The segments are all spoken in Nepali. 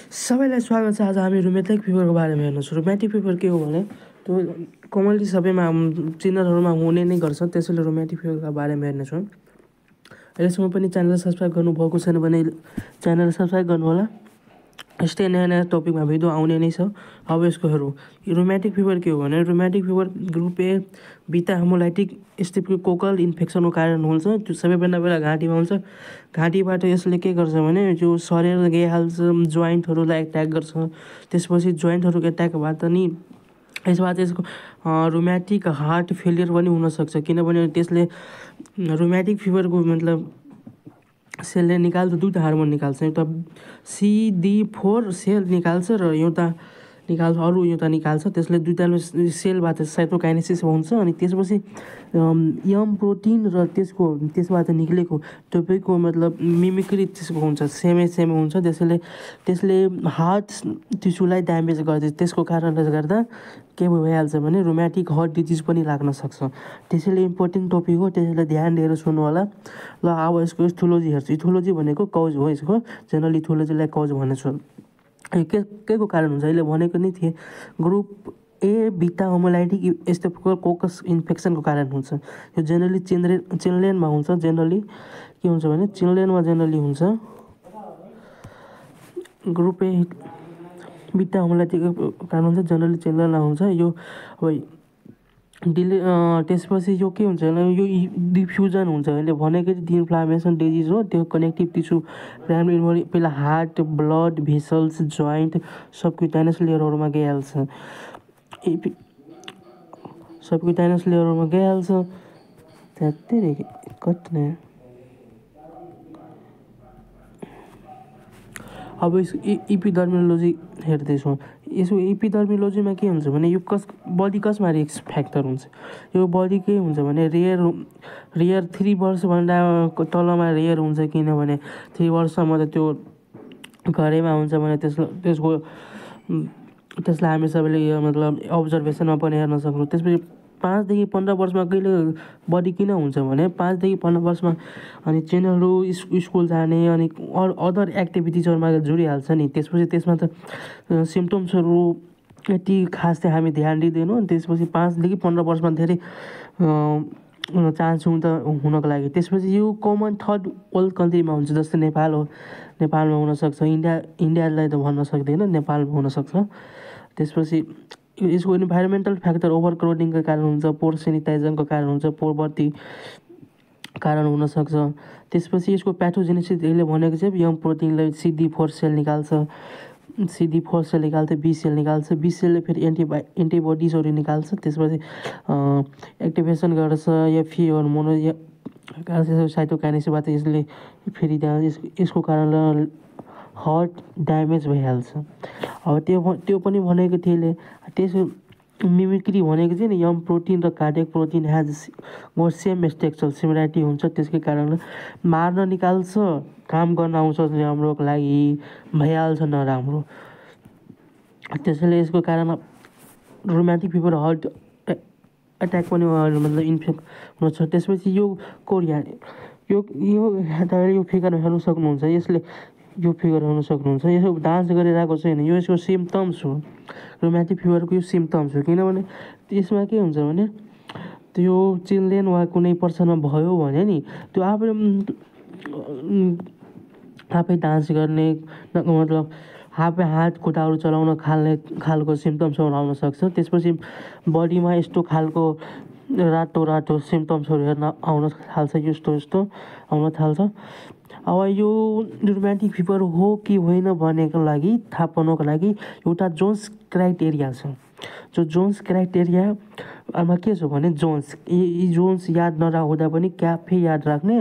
सबैलाई स्वागत छ। आज हामी रोमेटिक फिभरको बारेमा हेर्नेछौँ। रोमेटिक फिभर के हो भने त्यो कमनली सबैमा चिनरहरूमा हुने नै गर्छ, त्यसैले रोमेटिक फिभरको बारेमा हेर्नेछौँ। अहिलेसम्म पनि च्यानल सब्सक्राइब गर्नुभएको छैन भने च्यानल सब्सक्राइब गर्नुहोला। यस्तै नयाँ नयाँ टपिकमा भिडियो आउने नै छ। अब यसको हेरौँ। रोमेटिक फिभर के हो भने रोमेटिक फिभर ग्रुप ए बिटा हेमोलाइटिक स्ट्रेप्टोकोकल इन्फेक्सनको कारण हुन्छ। त्यो सबैभन्दा पहिला घाँटीमा हुन्छ। घाँटीबाट यसले के गर्छ भने जो शरीर गइहाल्छ, जोइन्टहरूलाई एट्याक गर्छ। त्यसपछि जोइन्टहरूको एट्याकबाट नि यसबाट यसको रोमेटिक हार्ट फेलियर पनि हुनसक्छ, किनभने त्यसले रोमेटिक फिभरको मतलब सेलले निकाल्छ, दुईवटा हार्मोन निकाल्छ। एउटा CD4 सेल निकाल्छ र एउटा निकाल्छ, अरू एउटा निकाल्छ। त्यसले दुईवटा सेलबाट साइटोकाइनेसिस हुन्छ। अनि त्यसपछि यम प्रोटिन र त्यसबाट निक्लेको तपाईँको मतलब मिमिक्री त्यसको हुन्छ, सेमै हुन्छ। त्यसले हार्ट टिस्युलाई ड्यामेज गर्छ। त्यसको कारणले गर्दा के भइहाल्छ भने रोमेटिक हार्ट डिजिज पनि लाग्न सक्छ। त्यसैले इम्पोर्टेन्ट टपिक हो, त्यसैले ध्यान दिएर सुन्नु होला। ल अब यसको इथियोलोजी हेर्छु। इथियोलोजी भनेको कज हो यसको। जेनरल इथियोलोजीलाई कज भनेछु। के को कारण हुन्छ अहिले भनेको नै थिएँ। ग्रुप ए बिटा हेमोलाइटिक स्ट्रेप्टोकोकस इन्फेक्सनको कारण हुन्छ। यो जेनरली चिल्ड्रेनमा हुन्छ। जेनरली के हुन्छ भने चिल्ड्रेनमा जेनरली हुन्छ। ग्रुप ए बिटा हेमोलाइटिक कारण हुन्छ, जेनरली चिल्ड्रेनमा हुन्छ। यो अब त्यसपछि यो के हुन्छ भने यो डिफ्युजन हुन्छ। अहिले भनेको इन्फ्लामेसन डिजिज हो। त्यो कनेक्टिभ टिस्यु प्राइमरी पहिला हार्ट, ब्लड भेसल्स, जोइन्ट सबक्युटाइनस लेयरहरूमा गइहाल्छ। सबक्युटाइनस लेयरहरूमा गइहाल्छ। त्यही कट्ने अब यसको इपिडर्मियोलोजी हेर्दैछौँ। यसको इपिडर्मियोलोजीमा के हुन्छ भने यो बडी कसमा रिस्क फ्याक्टर हुन्छ। यो बडी के हुन्छ भने रेयर 3 वर्षभन्दा तलमा रेयर हुन्छ, किनभने 3 वर्षसम्म त त्यो घरैमा हुन्छ भने त्यसलाई हामी सबैले मतलब अब्जर्भेसनमा पनि हेर्न सक्छौँ। त्यसपछि 5 देखि 15 वर्षमा कहिले बडी किन हुन्छ भने 5 देखि 15 वर्षमा अनि चिल्ड्रेनहरू स्कुल जाने अनि अदर एक्टिभिटिजहरूमा जोडिहाल्छ नि। त्यसपछि त्यसमा त सिम्पटम्सहरू यति खास चाहिँ हामी ध्यान दिँदैनौँ। त्यसपछि 5 देखि 15 वर्षमा धेरै चान्स हुनको लागि। त्यसपछि यो कमन थर्ड वर्ल्ड कन्ट्रीमा हुन्छ, जस्तै नेपाल हो। नेपालमा हुनसक्छ, इन्डियालाई त भन्न सक्दैन, नेपालमा हुनसक्छ। त्यसपछि यसको इन्भाइरोमेन्टल फ्याक्टर ओभर क्राउडिङको कारण हुन्छ, पोर सेनिटाइजरको कारण हुन्छ, पोभर्टी कारण हुनसक्छ। त्यसपछि यसको प्याथोजेनेसिस यसले भनेको चाहिँ यम प्रोटिनलाई CD4 सेल निकाल्छ। CD4 सेल निकाल्छ, B सेल निकाल्छ। B सेलले फेरि एन्टिबडिजहरू निकाल्छ। त्यसपछि एक्टिभेसन गर्छ या हर्मोन या साइटोकाइनेसिसबाट यसले फेरि यसको कारणले हार्ट ड्यामेज भइहाल्छ। अब त्यो पनि भनेको थिएँ यसले। त्यसको मिमिक्री भनेको चाहिँ नि यम प्रोटिन र cardiac protein same structure similarity हुन्छ। त्यसकै कारणले मार्न निकाल्छ, काम गर्न आउँछ राम्रोको लागि, भइहाल्छ नराम्रो। त्यसैले यसको कारण रोमेटिक फिभर हार्ट एट्याक पनि मतलब इन्फेक्ट हुनसक्छ। त्यसपछि यो कोरिया यो फिगर हेर्नु सक्नुहुन्छ। यसले यो फिगर हेर्नु सक्नुहुन्छ। यसो डान्स गरिरहेको छैन, यो यसको सिम्पटम्स हो। रोमेटिक फिभरको यो सिम्पटम्स हो। किनभने यसमा के हुन्छ भने त्यो चिल्ड्रेन वा कुनै पर्सनमा भयो भने नि त्यो आफै डान्स गर्ने मतलब आफै हात खुट्टाहरू चलाउन खालको सिम्पटम्सहरू आउन सक्छ। त्यसपछि बडीमा यस्तो खालको रातो सिम्पटम्सहरू आउन थाल्छ, यस्तो आउन थाल्छ। अब यो रोमेटिक फिभर हो कि होइन भनेको लागि थाहा पाउनको लागि एउटा जोन्स क्राइटेरिया छ। जो जोन्स क्राइटेरियामा के छ भने जोन्स याद नराख्दा पनि क्याफे याद राख्ने।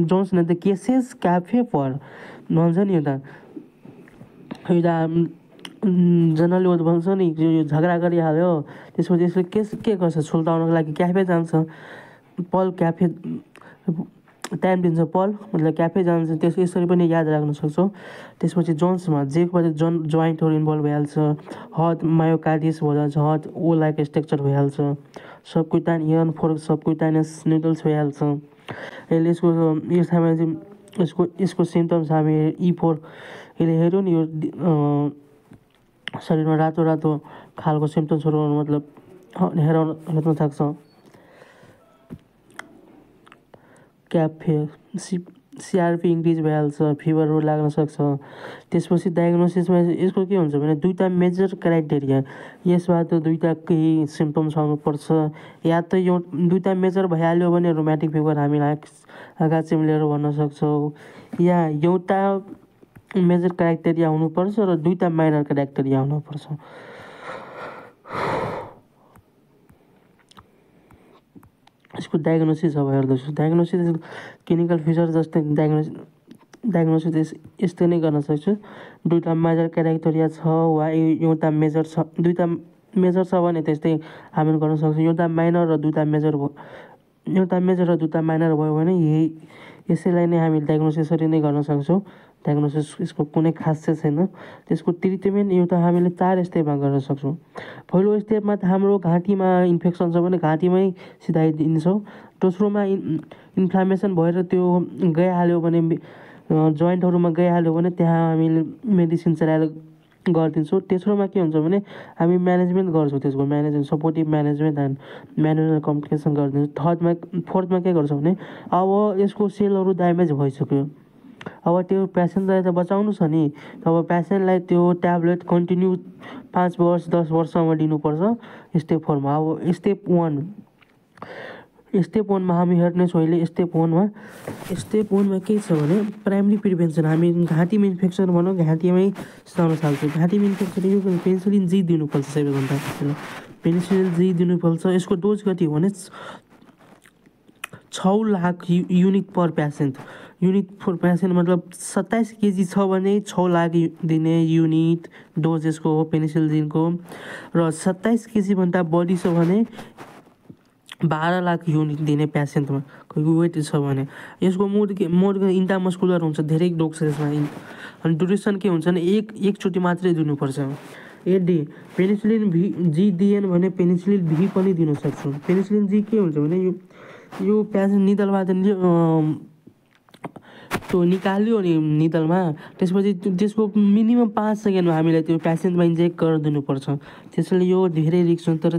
जोन्स न त केसेस क्याफे पर भन्छ नि। एउटा जनरली भन्छ नि यो झगडा गरिहाल्यो, त्यसपछि यसले के गर्छ सुल्झाउनको लागि क्याफे जान्छ। पल क्याफे टाइम दिन्छ, पल मतलब क्याफे जान्छ। यसरी पनि याद राख्न सक्छौँ। त्यसपछि जोन्समा जेबाट जोइन्टहरू इन्भल्भ भइहाल्छ, हार्ट मायोकार्डियस भइहाल्छ, हार्ट ओ लाइक स्ट्रक्चर भइहाल्छ, सबक्युटाइनस निडल्स भइहाल्छ। यसले यसको ठाउँमा चाहिँ यसको सिम्टम्स हामी E4 यसले हेऱ्यो नि, यो शरीरमा रातो रातो खालको सिम्टम्सहरू मतलब हेर्न सक्छ। CRP इन्क्रिज भइहाल्छ, फिभरहरू लाग्न सक्छ। त्यसपछि डायग्नोसिसमा यसको के हुन्छ भने दुईवटा मेजर क्राइटेरिया, यसबाट दुईवटा केही सिम्टम्स आउनुपर्छ, या त यो दुईवटा मेजर भइहाल्यो भने रोम्याटिक फिभर हामीलाई आँखा चिम्लेर भन्न सक्छौँ, या एउटा मेजर क्राइटेरिया हुनुपर्छ र दुईवटा माइनर क्राइटेरिया हुनुपर्छ। यसको डायग्नोसिस अब हेर्दैछु। डायग्नोसिस क्लिनिकल फिचर जस्तै डायग्नोसिस यस्तै नै गर्न सक्छु। दुईवटा मेजर क्राइटेरिया छ वा एउटा मेजर छ, दुईवटा मेजर छ भने त्यस्तै हामी गर्न सक्छौँ। एउटा माइनर र दुईवटा मेजर भयो, एउटा मेजर र दुईवटा माइनर भयो भने यसैलाई नै हामी डायग्नोसिसरी नै गर्न सक्छौँ। डायग्नोसिस यसको कुनै खास चाहिँ छैन। त्यसको ट्रिटमेन्ट एउटा हामीले 4 स्टेपमा गर्न सक्छौँ। पहिलो स्टेपमा त हाम्रो घाँटीमा इन्फेक्सन छ भने घाँटीमै सिधाइदिन्छौँ। दोस्रोमा इन्फ्लामेसन भएर त्यो गइहाल्यो भने, जोइन्टहरूमा गइहाल्यो भने त्यहाँ हामीले मेडिसिन चलाएर गरिदिन्छौँ। तेस्रोमा के हुन्छ भने हामी म्यानेजमेन्ट गर्छौँ, त्यसको management, supportive management and manual complication गरिदिन्छौँ। थर्डमा के गर्छौँ भने अब यसको सेलहरू ड्यामेज भइसक्यो, अब त्यो पेसेन्टलाई त बचाउनु छ नि, अब पेसेन्टलाई त्यो ट्याब्लेट कन्टिन्यू 5 वर्ष 10 वर्षसम्म दिनुपर्छ स्टेप 4 मा। अब स्टेप 1 मा हामी हेर्नेछौँ अहिले। स्टेप 1 मा के छ भने प्राइमरी प्रिभेन्सन। हामी घाँटीमा इन्फेक्सन भनौँ, घाँटीमै सर्न थाल्छ। घाँटीमा इन्फेक्सन यो पेनिसिलिन जी दिनुपर्छ सबैभन्दा पहिला। पेनिसिलिन जी दिनुपर्छ। यसको डोज कति हो भने 6 लाख युनिट पर पेसेन्ट। युनिट पर पेसेन्ट मतलब 27 केजी छ भने 6 लाख दिने युनिट डोज यसको हो पेनिसिलिनको, र 27 केजीभन्दा बढी छ भने 12 लाख युनिट दिने पेसेन्टमा वेट छ भने। यसको मोड इन्ट्रामस्कुलर हुन्छ, धेरै डोज छ यसमा। अनि ड्युरेसन के हुन्छ भने एकचोटि मात्रै दिनुपर्छ। यदि पेनिसिलिन जी दिएन भने पेनिसिलिन भी पनि दिन सक्छौँ। पेनिसिलिन जी के हुन्छ भने यो पेसेन्ट निडलबाट त्यो निकाल्यो नि निडलमा, त्यसपछि त्यसको मिनिमम 5 सेकेन्डमा हामीलाई त्यो पेसेन्टमा इन्जेक्ट गरिदिनुपर्छ। त्यसैले यो धेरै रिस्क हुन्छ, तर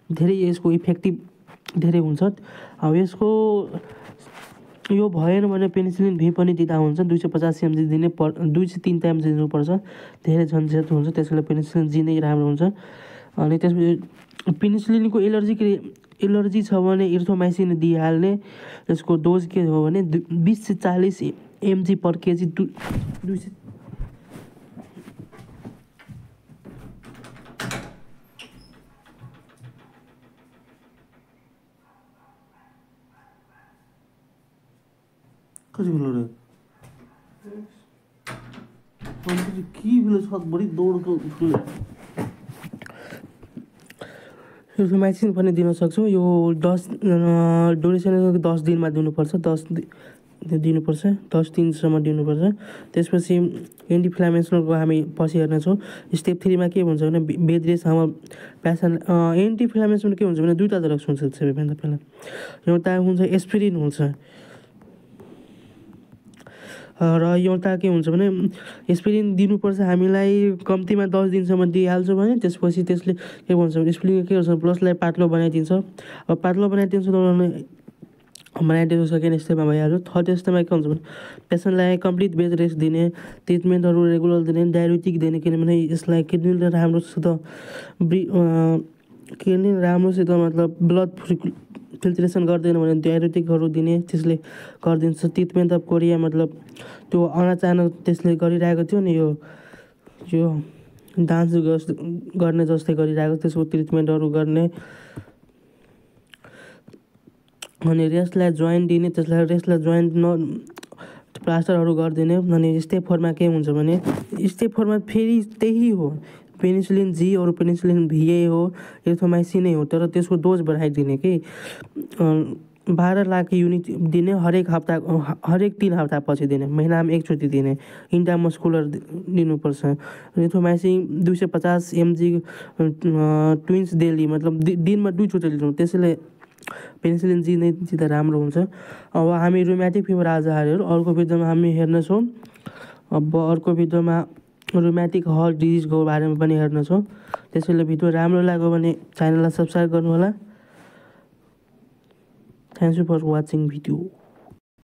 धेरै यसको इफेक्टिभ धेरै हुन्छ। अब यसको यो भएन भने पेनिसिलिन भी पनि दिँदा हुन्छ। 250 mg दिने 2 से 3 टाइम दिनुपर्छ, धेरै झन्झट हुन्छ। त्यसैले पेनिसिलिन जी नै राम्रो हुन्छ। अनि त्यसपछि पेनिसिलिनको एलर्जी छ भने इरिथ्रोमाइसिन दिइहाल्ने। यसको डोज के हो भने 20 से 40 mg पर केजी। कति बेला रे के बेला छ बढी दौडको उठ्नु। इरिथ्रोमाइसिन पनि दिन सक्छौँ। यो 10 ड्युरेसन 10 दिनमा दिनुपर्छ, 10 दिनसम्म दिनुपर्छ। त्यसपछि एन्टिइन्फ्लामेसनको हामी पछि हेर्नेछौँ। स्टेप 3 मा के हुन्छ भने बेड रेस्ट। हाम्रो पेसेन्ट एन्टिइन्फ्लामेसन के हुन्छ भने दुईवटा ड्रग्स हुन्छ सबैभन्दा पहिला। एउटा हुन्छ एस्पिरिन हुन्छ, र एउटा के हुन्छ भने एस्पिरिन दिनुपर्छ हामीलाई कम्तीमा 10 दिनसम्म दिइहाल्छ भने त्यसपछि त्यसले के भन्छ भने एस्पिरिन के गर्छ प्लसलाई पातलो बनाइदिन्छ। अब पातलो बनाइदिन्छ सेकेन्ड स्टेपमा भइहाल्यो। थर्ड स्टेपमा के हुन्छ भने पेसेन्टलाई कम्प्लिट बेड रेस्ट दिने, ट्रिटमेन्टहरू रेगुलर दिने, डायरेटिक दिने, किनभने यसलाई किडनीले राम्रोसित मतलब ब्लड फिल्ट्रेसन गर्दैन भने डायरेटिकहरू दिने, त्यसले गरिदिन्छ। ट्रिटमेन्ट अफ कोरिया मतलब त्यो अचानक त्यसले गरिरहेको थियो नि, यो डान्स गर्ने जस्तै गरिरहेको, त्यसको ट्रिटमेन्टहरू गर्ने। अनि रेस्टलाई जोइन्ट दिने, रेस्टलाई जोइन्ट प्लास्टरहरू गरिदिने। अनि स्टेप 4 मा के हुन्छ भने स्टेप 4 मा फेरि त्यही हो, पेनिसिलिन जी और पेनिसिलिन भी हो, इरिथ्रोमाइसिन हो, तर त्यसको डोज बढाइदिने कि 12 लाख युनिट दिने, हरेक 3 हप्तापछि दिने, महिनामा एकचोटि दिने। इन्ट्रामस्कुलर दिनुपर्छ। इरिथ्रोमाइसिन 250 mg ट्विन्स डेली, मतलब दिनमा 2 चोटि लिनु। त्यसैले पेनिसिलिन जी नै जित्दा राम्रो हुन्छ। अब हामी रुमेटिक फिभर आज हाल्यो, अर्को भिडियोमा हामी हेर्नेछौँ। अब अर्को भिडियोमा रुमेटिक हार्ट डिजिजको बारेमा पनि हेर्नेछौँ। त्यसैले भिडियो राम्रो लाग्यो भने च्यानललाई सब्सक्राइब गर्नुहोला। Thank you for watching video.